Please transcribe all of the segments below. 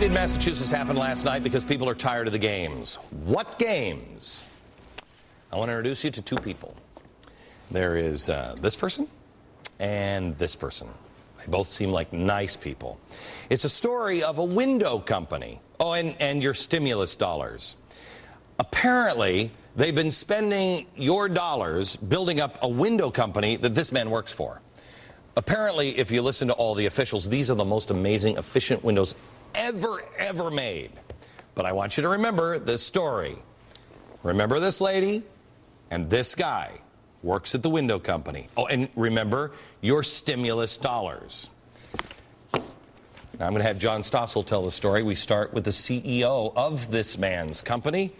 fight in Massachusetts happened last night because people are tired of the games. What games? I want to introduce you to two people. There is this person and this person. They both seem like nice people. It's a story of a window company. Oh, and your stimulus dollars. Apparently, they've been spending your dollars building up a window company that this man works for. Apparently, if you listen to all the officials, these are the most amazing, efficient windows ever made. But I want you to remember this story. Remember this lady and this guy works at the window company. Oh, and remember your stimulus dollars. Now I'm going to have John Stossel tell the story. We start with the CEO of this man's company.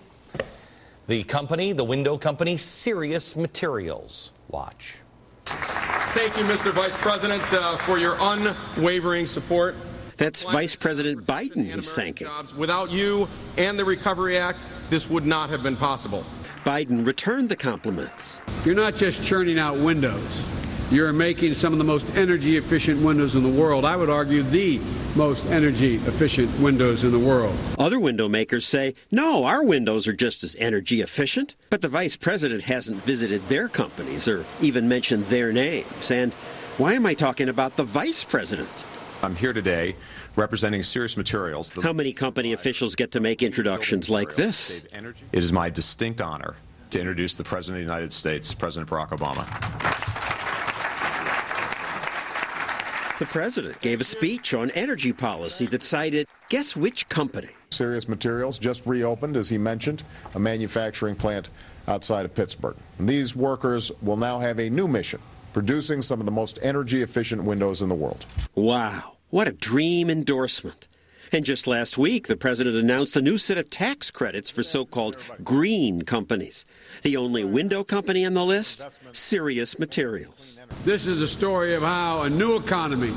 The window company, Serious Materials. Watch. Thank you, Mr. Vice President, for your unwavering support. That's Vice President Biden he's thanking. Without you and the Recovery Act, this would not have been possible. Biden returned the compliments. You're not just churning out windows. You're making some of the most energy-efficient windows in the world. I would argue the most energy-efficient windows in the world. Other window makers say, no, our windows are just as energy efficient. But the vice president hasn't visited their companies or even mentioned their names. And why am I talking about the vice president? I'm here today representing Serious Materials. How many company officials get to make introductions like this? It is my distinct honor to introduce the President of the United States, President Barack Obama. The president gave a speech on energy policy that cited, guess which company? Serious Materials just reopened, as he mentioned, a manufacturing plant outside of Pittsburgh. And these workers will now have a new mission, producing some of the most energy-efficient windows in the world. Wow, what a dream endorsement. And just last week, the president announced a new set of tax credits for so-called green companies. The only window company on the list, Serious Materials. This is a story of how a new economy,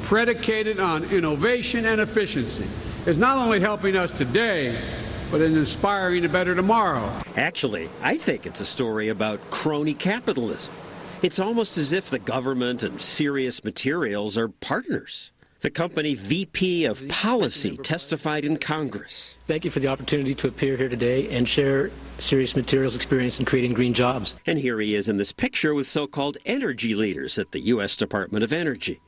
predicated on innovation and efficiency, is not only helping us today, but in inspiring a better tomorrow. Actually, I think it's a story about crony capitalism. It's almost as if the government and Serious Materials are partners. The company VP of Policy testified in Congress. Thank you for the opportunity to appear here today and share Serious Materials' experience in creating green jobs. And here he is in this picture with so-called energy leaders at the U.S. Department of Energy.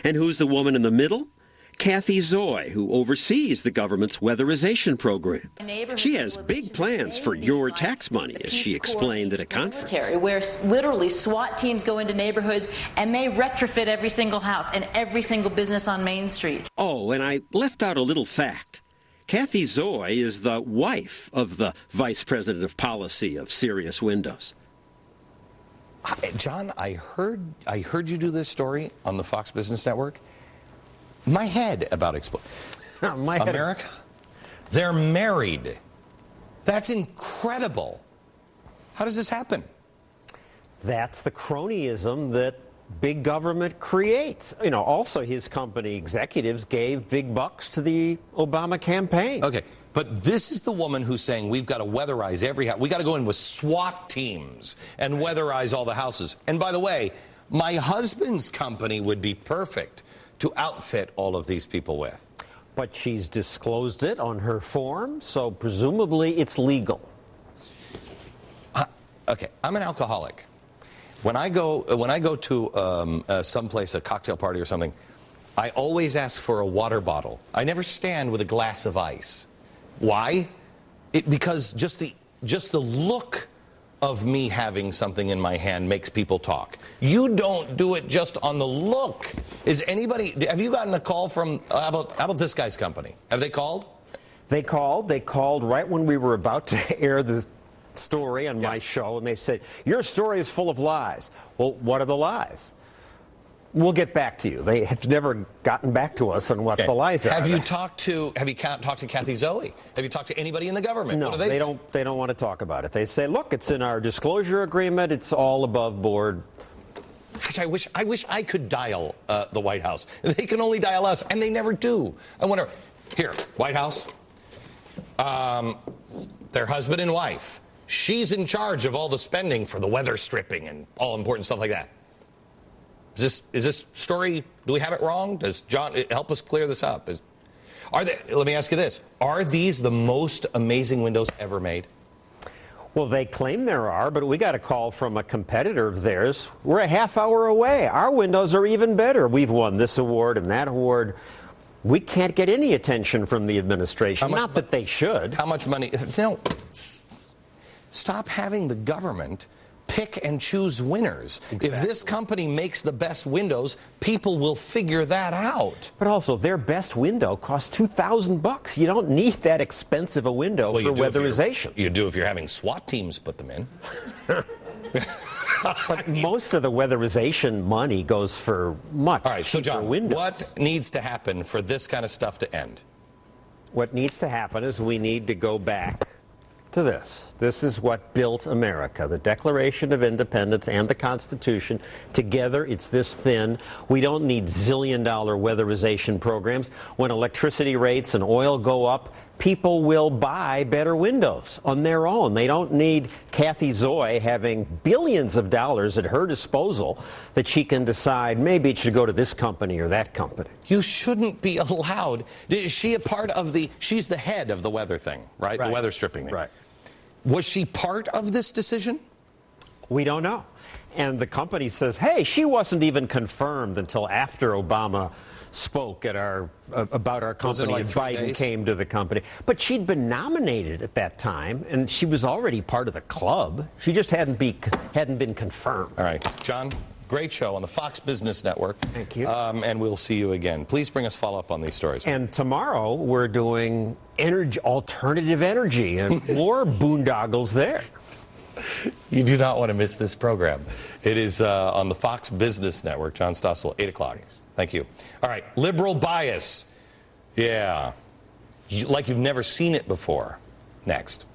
And who's the woman in the middle? Kathy Zoy, who oversees the government's weatherization program. She has big plans for your tax money, as she explained at a conference. Where literally SWAT teams go into neighborhoods and they retrofit every single house and every single business on Main Street. Oh, and I left out a little fact. Kathy Zoy is the wife of the Vice President of Policy of Serious Windows. John, I heard you do this story on the Fox Business Network. My head about America, they're married. That's incredible. How does this happen? That's the cronyism that big government creates. You know, also his company executives gave big bucks to the Obama campaign. Okay, but this is the woman who's saying we've got to weatherize every house. We've got to go in with SWAT teams and weatherize all the houses. And by the way, my husband's company would be perfect to outfit all of these people with. But she's disclosed it on her form, so presumably it's legal. Okay, I'm an alcoholic. When I go to someplace, a cocktail party or something, I always ask for a water bottle. I never stand with a glass of ice. Why? Because just the look of me having something in my hand makes people talk. You don't do it just on the look. Have you gotten a call from, how about this guy's company? Have they called? They called right when we were about to air the story on my show, and they said, your story is full of lies. Well, what are the lies? We'll get back to you. They have never gotten back to us on what the lies are. Have you talked to Kathy Zoe? Have you talked to anybody in the government? No, what do they say? They don't want to talk about it. They say, look, it's in our disclosure agreement. It's all above board. Gosh, I wish I could dial the White House. They can only dial us, and they never do. I wonder, here, White House, their husband and wife. She's in charge of all the spending for the weather stripping and all important stuff like that. Is this story, do we have it wrong? Does John help us clear this up? Let me ask you this. Are these the most amazing windows ever made? Well, they claim there are, but we got a call from a competitor of theirs. We're a half hour away. Our windows are even better. We've won this award and that award. We can't get any attention from the administration. Not that they should. How much money? No. Stop having the government pick and choose winners. Exactly. If this company makes the best windows, people will figure that out. But also, their best window costs $2,000. You don't need that expensive a window for weatherization. You do if you're having SWAT teams put them in. But most of the weatherization money goes for much All right, so John, windows. what needs to happen for this kind of stuff to end? What needs to happen is we need to go back to this. This is what built America, the Declaration of Independence and the Constitution. Together, it's this thin. We don't need zillion-dollar weatherization programs. When electricity rates and oil go up, people will buy better windows on their own. They don't need Kathy Zoe having billions of dollars at her disposal that she can decide maybe it should go to this company or that company. You shouldn't be allowed. Is she a part of she's the head of the weather thing, right? The weather stripping thing. Right. Was she part of this decision? We don't know. And the company says, hey, she wasn't even confirmed until after Obama spoke at about our company and Biden came to the company. But she'd been nominated at that time, and she was already part of the club. She just hadn't been confirmed. All right. John, great show on the Fox Business Network. Thank you. And we'll see you again. Please bring us follow-up on these stories. And tomorrow we're doing alternative energy and more boondoggles there. You do not want to miss this program. It is on the Fox Business Network. John Stossel, 8 o'clock. Thank you. All right, liberal bias. Yeah. Like you've never seen it before. Next.